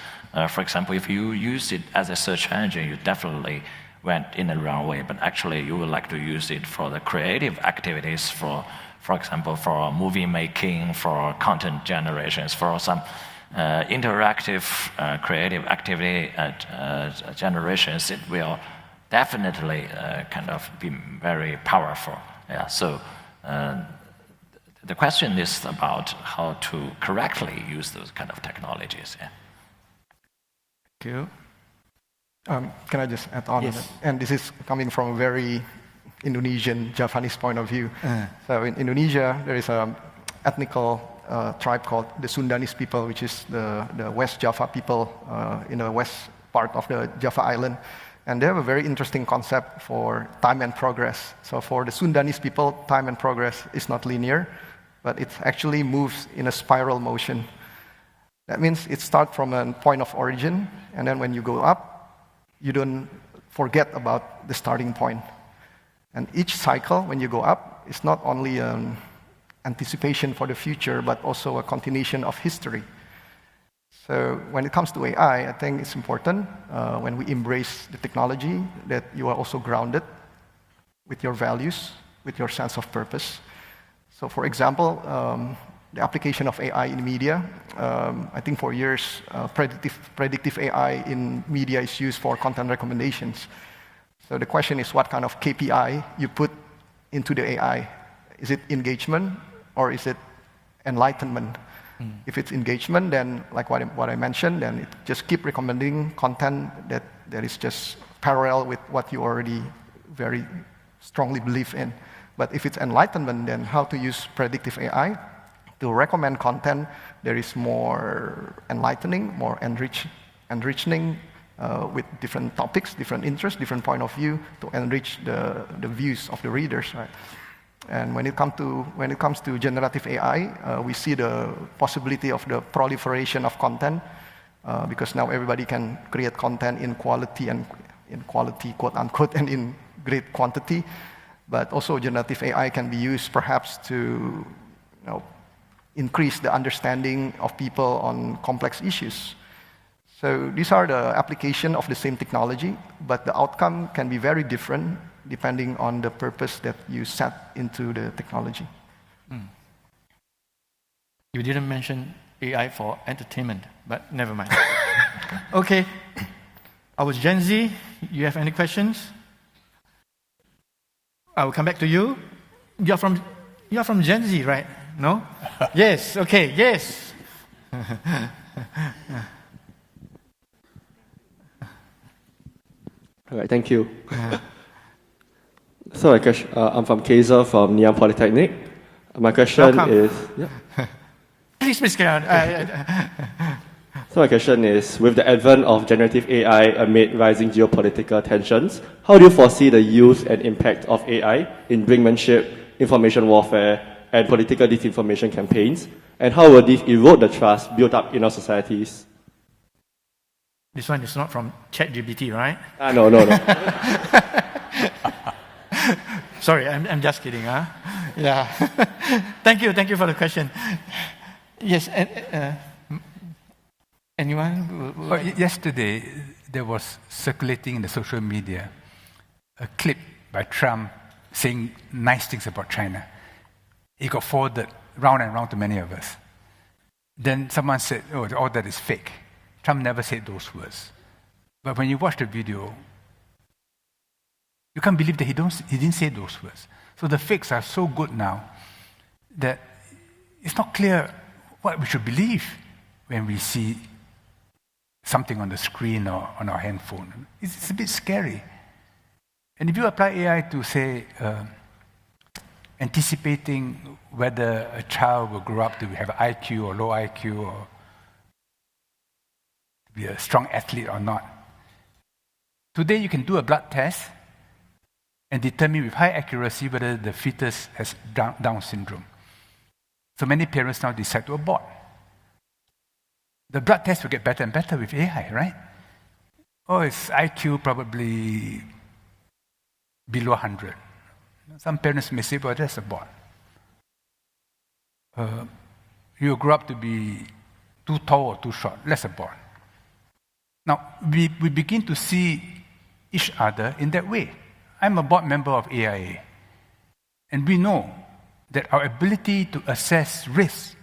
For example, if you use it as a search engine, you definitely went in the wrong way. But actually, you would like to use it for the creative activities, for example, for movie making, for content generations, for some interactive creative activity generations. It will definitely kind of be very powerful. Yeah. So the question is about how to correctly use those kind of technologies. Yeah. Thank you. Can I just add on? Yes. And this is coming from a very Indonesian, Javanese point of view. So in Indonesia, there is an ethnical tribe called the Sundanese people, which is the West Java people in the west part of the Java island. And they have a very interesting concept for time and progress. So for the Sundanese people, time and progress is not linear, but it actually moves in a spiral motion. That means it starts from a point of origin, and then when you go up, you don't forget about the starting point. And each cycle, when you go up, is not only an anticipation for the future, but also a continuation of history. So when it comes to AI, I think it's important when we embrace the technology that you are also grounded with your values, with your sense of purpose. So for example, the application of AI in media, I think for years, predictive AI in media is used for content recommendations. So the question is what kind of KPI you put into the AI. Is it engagement or is it enlightenment? If it's engagement, then like what I mentioned, then it just keep recommending content that is just parallel with what you already very strongly believe in. But if it's enlightenment, then how to use predictive AI to recommend content that is more enlightening, more enriching with different topics, different interests, different point of view to enrich the views of the readers, right? And when it comes to generative AI, we see the possibility of the proliferation of content because now everybody can create content in quality and in quality, quote unquote, and in great quantity. But also generative AI can be used perhaps to increase the understanding of people on complex issues. So these are the application of the same technology, but the outcome can be very different depending on the purpose that you set into the technology. You didn't mention AI for entertainment, but never mind. Okay. Our Gen Z, you have any questions? I will come back to you. You're from Gen Z, right? No? Yes, okay, yes. All right, thank you. So I'm from Kaiser from Nanyang Polytechnic. My question Welcome. is... Please carry on. So my question is, with the advent of generative AI amid rising geopolitical tensions, how do you foresee the use and impact of AI in brinkmanship, information warfare, and political disinformation campaigns? And how will this erode the trust built up in our societies? This one is not from ChatGPT, right? No. Sorry, I'm just kidding, huh? Yeah. Thank you for the question. Yes, anyone? Well, yesterday, there was circulating in the social media a clip by Trump saying nice things about China. It got forwarded round and round to many of us. Then someone said, oh, all that is fake. Trump never said those words. But when you watch the video, you can't believe that he didn't say those words. So the fakes are so good now that it's not clear what we should believe when we see something on the screen or on our handphone. It's a bit scary. And if you apply AI to, say, anticipating whether a child will grow up to have IQ or low IQ or to be a strong athlete or not, today you can do a blood test and determine with high accuracy whether the fetus has Down syndrome. So many parents now decide to abort. The blood test will get better and better with AI, right? Oh, it's IQ probably below 100. Some parents may say, well, that's abort. You grow up to be too tall or too short, let's abort. Now, we begin to see each other in that way. I'm a board member of AIA, and we know that our ability to assess risk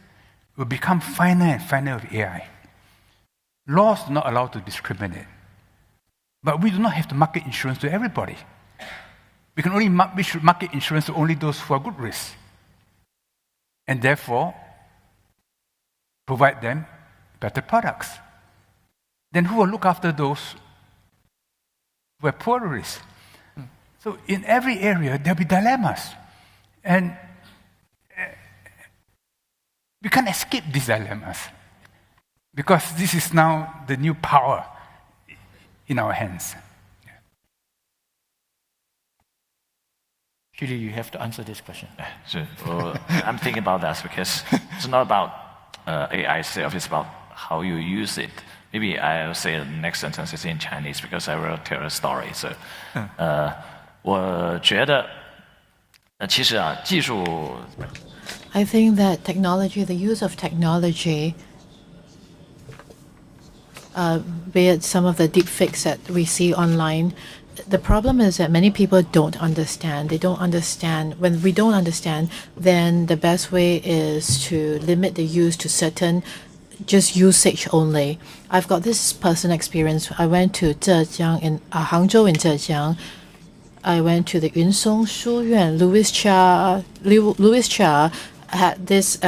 will become finer and finer with AI. Laws do not allow to discriminate, but we do not have to market insurance to everybody. We should market insurance to only those who are good risk, and therefore provide them better products. Then who will look after those who are poor risk? So in every area, there'll be dilemmas. And we can't escape these dilemmas because this is now the new power in our hands. Julie, you have to answer this question. Sure. Well, I'm thinking about that because it's not about AI itself, it's about how you use it. Maybe I'll say the next sentence is in Chinese because I will tell a story. So, 我觉得，其实啊，技术 I think that technology, the use of technology, be it some of the deepfakes that we see online, the problem is that many people don't understand. They don't understand. When we don't understand, then the best way is to limit the use to certain just usage only. I've got this personal experience. I went to Zhejiang in Hangzhou in Zhejiang. I went to the Yunsong Shuyuan. Louis Cha had this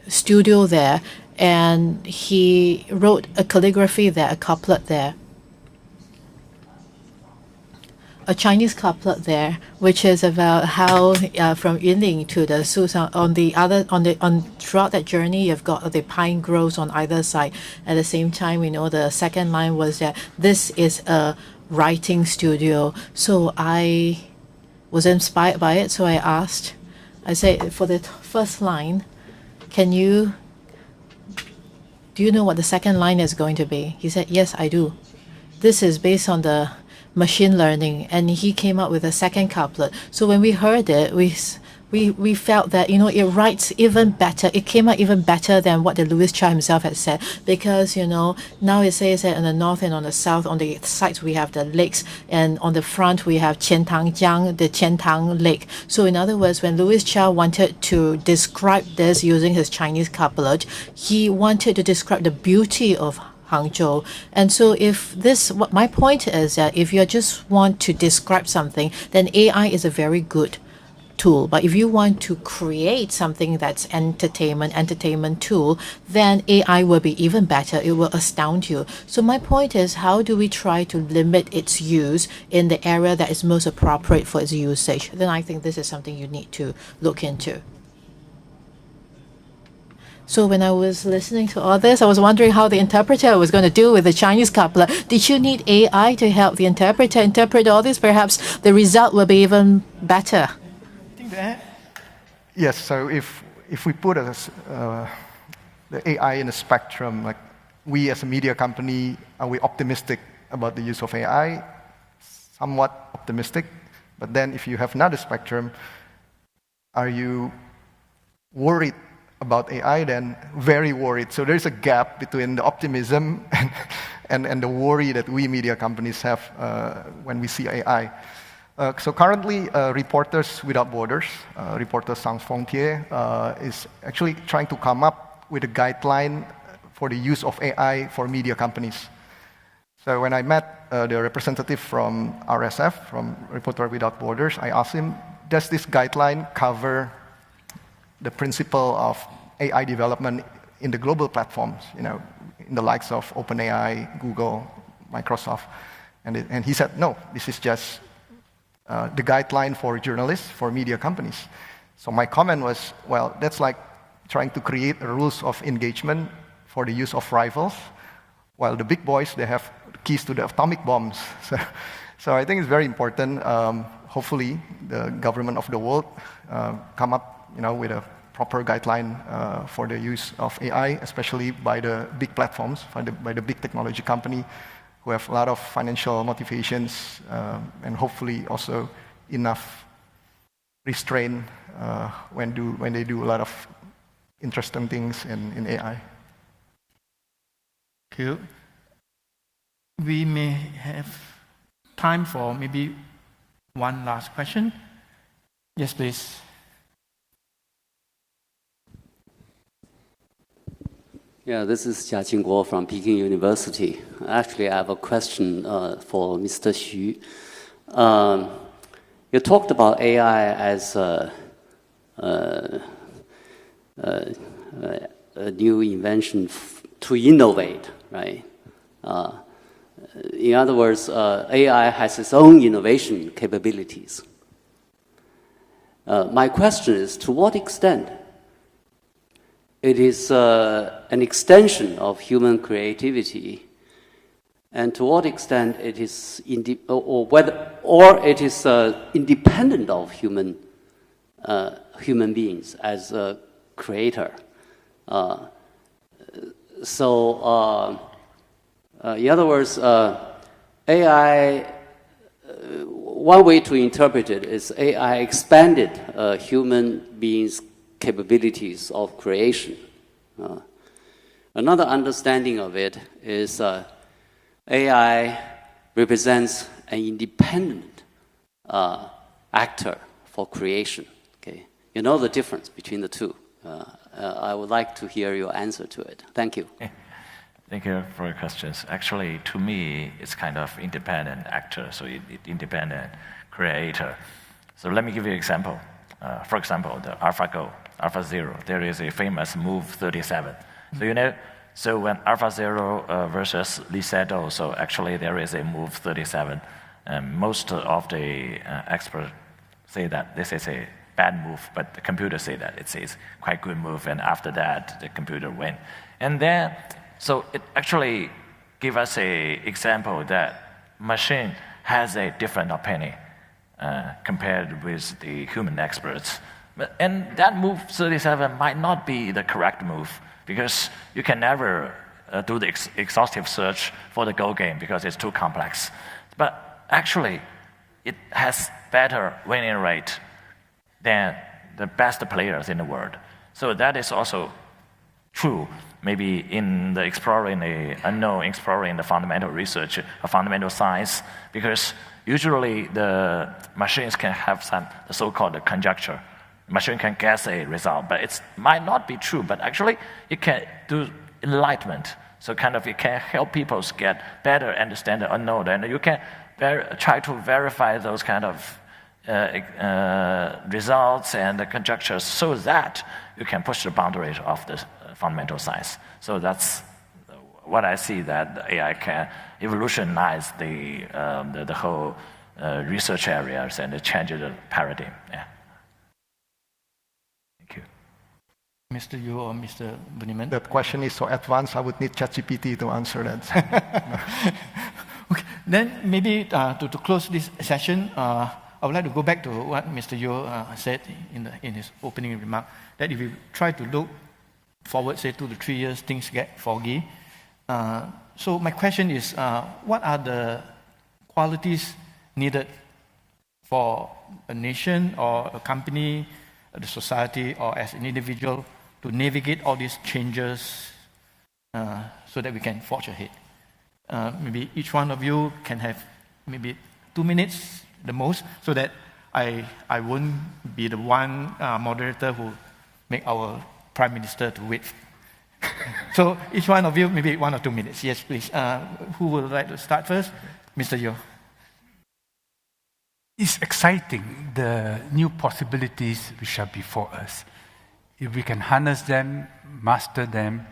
studio there, and he wrote a calligraphy there, a couplet there, a Chinese couplet there, which is about how from Yunling to the Susang on throughout that journey, you've got the pine groves on either side. At the same time, the second line was that this is a writing studio. So I was inspired by it. So I said, for the first line, do you know what the second line is going to be? He said, yes, I do. This is based on the machine learning, and he came up with a second couplet. So when we heard it, we felt that it writes even better. It came out even better than what the Louis Cha himself had said, because now it says that on the north and on the south, on the sides we have the lakes, and on the front we have Qiantangjiang, the Qiantang Lake. So in other words, when Louis Cha wanted to describe this using his Chinese couplet, he wanted to describe the beauty of Hangzhou. And so what my point is that if you just want to describe something, then AI is a very good tool. But if you want to create something that's entertainment tool, then AI will be even better. It will astound you. So my point is, how do we try to limit its use in the area that is most appropriate for its usage? Then I think this is something you need to look into. So when I was listening to all this, I was wondering how the interpreter was going to do with the Chinese couplet. Did you need AI to help the interpreter interpret all this? Perhaps the result will be even better. Yes, so if we put the AI in a spectrum, like we as a media company, are we optimistic about the use of AI? Somewhat optimistic. But then if you have another spectrum, are you worried about AI? Then very worried. So there's a gap between the optimism and the worry that we media companies have when we see AI. So currently, Reporters Without Borders, Reporters Sans Frontières, is actually trying to come up with a guideline for the use of AI for media companies. So when I met the representative from RSF, from Reporters Without Borders, I asked him, does this guideline cover the principle of AI development in the global platforms, in the likes of OpenAI, Google, Microsoft? And he said, no, this is just the guideline for journalists, for media companies. So my comment was, well, that's like trying to create rules of engagement for the use of rifles, while the big boys, they have keys to the atomic bombs. So I think it's very important. Hopefully, the government of the world come up, with a proper guideline for the use of AI, especially by the big platforms, by the big technology company, who have a lot of financial motivations, and hopefully also enough restraint when they do a lot of interesting things in AI. Thank you. We may have time for maybe one last question. Yes, please. Yeah, this is Jiaqing Guo from Peking University. Actually, I have a question for Mr. Xu. You talked about AI as a new invention to innovate, right? In other words, AI has its own innovation capabilities. My question is, to what extent it is an extension of human creativity, and to what extent it is independent of human beings as a creator. In other words, AI, one way to interpret it is AI expanded human beings' capabilities of creation. Another understanding of it is AI represents an independent actor for creation. Okay, you know the difference between the two. I would like to hear your answer to it. Thank you. Thank you for your questions. Actually, to me, it's kind of independent actor, so independent creator. So let me give you an example. For example, the AlphaGo, AlphaZero, there is a famous move 37. So you know, so when AlphaZero versus Lee Sedol, so actually there is a move 37. And most of the experts say that this is a bad move, but the computer say that it's a quite good move, and after that, the computer win. And then, so it actually gives us an example that machine has a different opinion compared with the human experts. And that move 37 might not be the correct move, because you can never do the exhaustive search for the Go game because it's too complex. But actually, it has better winning rate than the best players in the world. So that is also true, maybe in the exploring the unknown, exploring the fundamental research, fundamental science, because usually the machines can have some so-called conjecture. Machine can guess a result, but it might not be true, but actually it can do enlightenment. So kind of it can help people get better understand the unknown, and you can try to verify those kind of results and the conjectures so that you can push the boundaries of the fundamental science. So that's what I see, that AI can evolutionize the whole research areas and change the paradigm. Yeah. Thank you. Mr. Yu or Mr. Budiman? That question is so advanced, I would need ChatGPT to answer that. Okay, then maybe to close this session, I would like to go back to what Mr. Yu said in his opening remark, that if you try to look forward, say 2 to 3 years, things get foggy. So my question is, what are the qualities needed for a nation or a company, the society, or as an individual to navigate all these changes so that we can forge ahead? Maybe each one of you can have maybe 2 minutes the most, so that I won't be the one moderator who make our Prime Minister to wait. So each one of you, maybe 1 or 2 minutes. Yes, please. Who would like to start first? Mr. Yo. It's exciting, the new possibilities which are before us. If we can harness them, master them,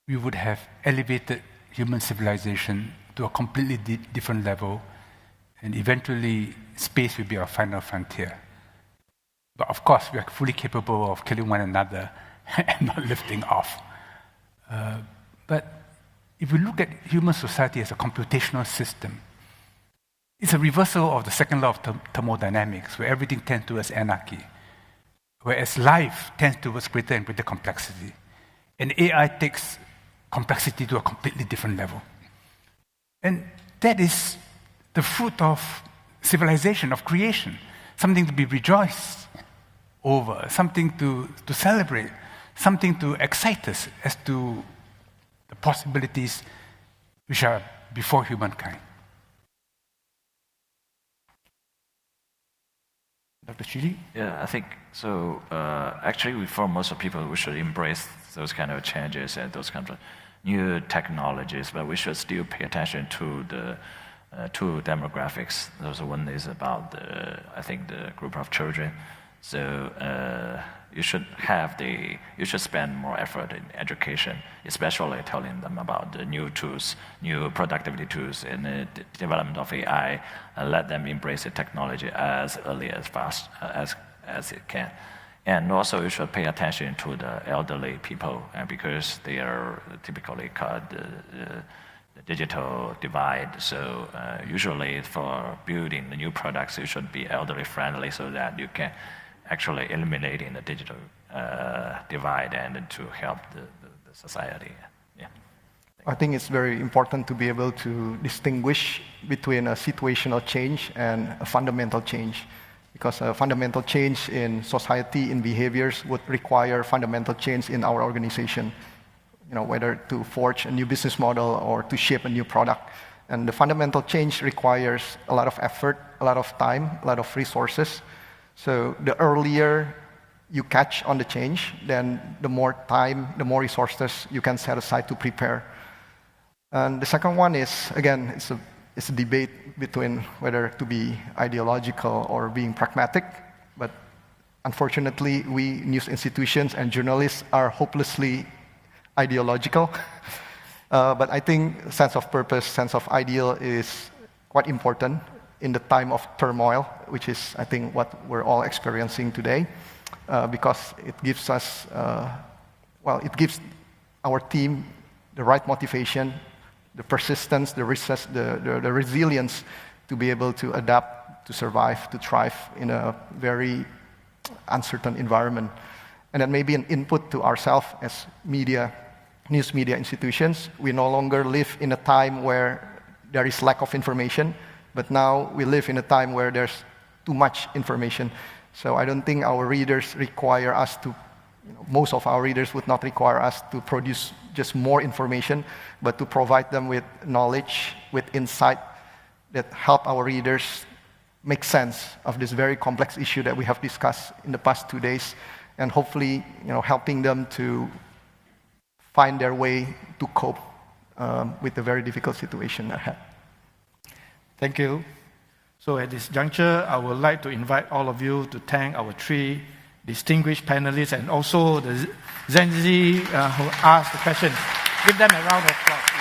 we would have elevated human civilization to a completely different level, and eventually space will be our final frontier. But of course, we are fully capable of killing one another and not lifting off. But if we look at human society as a computational system, it's a reversal of the second law of thermodynamics, where everything tends towards anarchy, whereas life tends towards greater and greater complexity. And AI takes complexity to a completely different level. And that is the fruit of civilization, of creation, something to be rejoiced over, something to celebrate, something to excite us as to the possibilities which are before humankind. Dr. Chili? Yeah, I think so. Actually, for most of people, we should embrace those kind of changes and those kind of new technologies, but we should still pay attention to the two demographics. Those one is about I think the group of children. So you should spend more effort in education, especially telling them about the new tools, new productivity tools, and the development of AI, and let them embrace the technology as early as fast as it can. And also you should pay attention to the elderly people, because they are typically called the digital divide. So usually for building the new products, you should be elderly friendly so that you can actually eliminating the digital divide and to help the society. Yeah. I think it's very important to be able to distinguish between a situational change and a fundamental change, because a fundamental change in society, in behaviors, would require fundamental change in our organization, whether to forge a new business model or to shape a new product. And the fundamental change requires a lot of effort, a lot of time, a lot of resources. So the earlier you catch on the change, then the more time, the more resources you can set aside to prepare. And the second one is, again, it's a debate between whether to be ideological or being pragmatic. But unfortunately, we news institutions and journalists are hopelessly ideological. But I think sense of purpose, sense of ideal is quite important in the time of turmoil, which is, I think, what we're all experiencing today, because it gives us, it gives our team the right motivation, the persistence, the resilience to be able to adapt, to survive, to thrive in a very uncertain environment. And that may be an input to ourselves as news media institutions. We no longer live in a time where there is lack of information, but now we live in a time where there's too much information. So I don't think our readers require us to, most of our readers would not require us to produce just more information, but to provide them with knowledge, with insight that help our readers make sense of this very complex issue that we have discussed in the past 2 days, and hopefully, helping them to find their way to cope with the very difficult situation ahead. Thank you. So at this juncture, I would like to invite all of you to thank our 3 distinguished panelists and also the Gen Z who asked the question. Give them a round of applause.